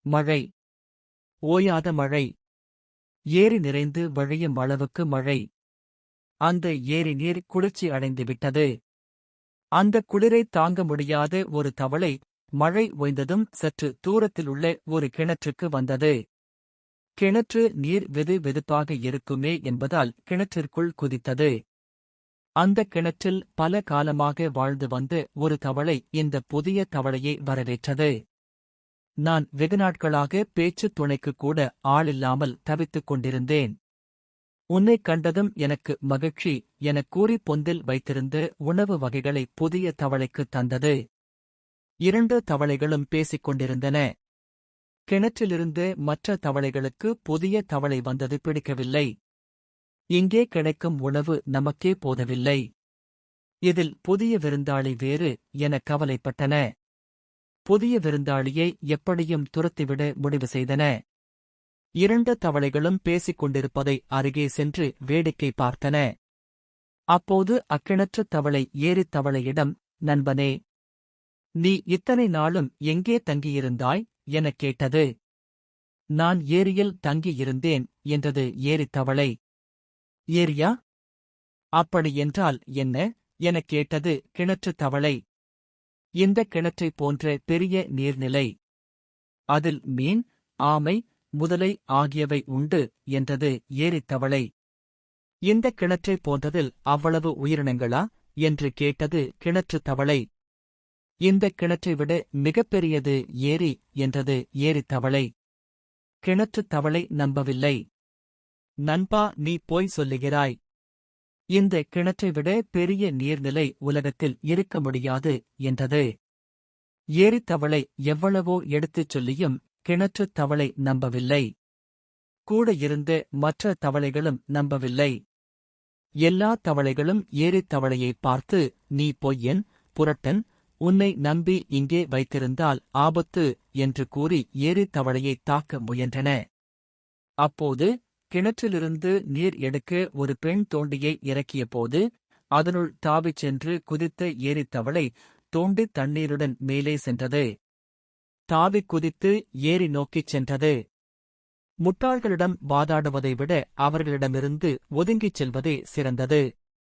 மழை. ஓயாத மழை. ஏரி நிறைந்து வழியும் அளவுக்கு மழை. அந்த ஏரி நீர் குளிர்ச்சி அடைந்து விட்டது. அந்த குளிரை தாங்க முடியாத ஒரு தவளை மழை ஓய்ந்ததும் சற்று தூரத்திலுள்ள ஒரு கிணற்றுக்கு வந்தது. கிணற்று நீர் வெது வெதுப்பாக இருக்குமே என்பதால் கிணற்றிற்குள் குதித்தது. அந்த கிணற்றில் பல காலமாக வாழ்ந்து வந்த ஒரு தவளை இந்த புதிய தவளையை வரவேற்றது. நான் வெகுநாட்களாக பேச்சுத் துணைக்குக் கூட ஆளில்லாமல் தவித்துக் கொண்டிருந்தேன். உன்னைக் கண்டதும் எனக்கு மகிழ்ச்சி எனக் கூறி பொந்தில் வைத்திருந்த உணவு வகைகளை புதிய தவளைக்குத் தந்தது. 2 தவளைகளும் பேசிக் கொண்டிருந்தன. கிணற்றிலிருந்த மற்ற தவளைகளுக்கு புதிய தவளை வந்தது பிடிக்கவில்லை. இங்கே கிடைக்கும் உணவு நமக்கே போதவில்லை. இதில் புதிய விருந்தாளி வேறு என கவலைப்பட்டன. புதிய விருந்தாளியை எப்படியும் துரத்திவிட முடிவு செய்தன. 2 தவளைகளும் பேசிக் கொண்டிருப்பதை அருகே சென்று வேடிக்கை பார்த்தன. அப்போது அக்கிணற்று தவளை ஏரித் தவளையிடம், நண்பனே, நீ இத்தனை நாளும் எங்கே தங்கியிருந்தாய் எனக் கேட்டது. நான் ஏரியில் தங்கியிருந்தேன் என்றது ஏரித் தவளை. ஏரியா? அப்படியென்றால் என்ன எனக் கேட்டது கிணற்றுத் தவளை. இந்த கிணற்றைப் போன்ற பெரிய நீர்நிலை. அதில் மீன், ஆமை, முதலை ஆகியவை உண்டு என்றது ஏரித் தவளை. இந்த கிணற்றைப் போன்றதில் அவ்வளவு உயிரினங்களா என்று கேட்டது கிணற்றுத் தவளை. இந்த கிணற்றை விட மிகப்பெரியது ஏரி என்றது ஏரித் தவளை. கிணற்றுத் தவளை நம்பவில்லை. நண்பா, நீ போய் சொல்லுகிறாய். இந்த கிணற்றை விட பெரிய நீர்நிலை உலகத்தில் இருக்க முடியாது என்றது. ஏரித் தவளை எவ்வளவோ எடுத்துச் சொல்லியும் கிணற்றுத் தவளை நம்பவில்லை. கூட இருந்த மற்ற தவளைகளும் நம்பவில்லை. எல்லா தவளைகளும் ஏரித் தவளையைப் பார்த்து, நீ பொய்யன், புரட்டன், உன்னை நம்பி இங்கே வைத்திருந்தால் ஆபத்து என்று கூறி ஏரித் தவளையைத் தாக்க முயன்றன. அப்போது கிணற்றிலிருந்து நீர் எடுக்க ஒரு பெண் தோண்டியை இறக்கியபோது அதனுள் தாவிச் சென்று குதித்த ஏரித் தவளை தோண்டித் தண்ணீருடன் மேலே சென்றது. தாவிக் குதித்து ஏரி நோக்கிச் சென்றது. முட்டாள்களிடம் வாதாடுவதை விட அவர்களிடமிருந்து ஒதுங்கிச் செல்வதே சிறந்தது.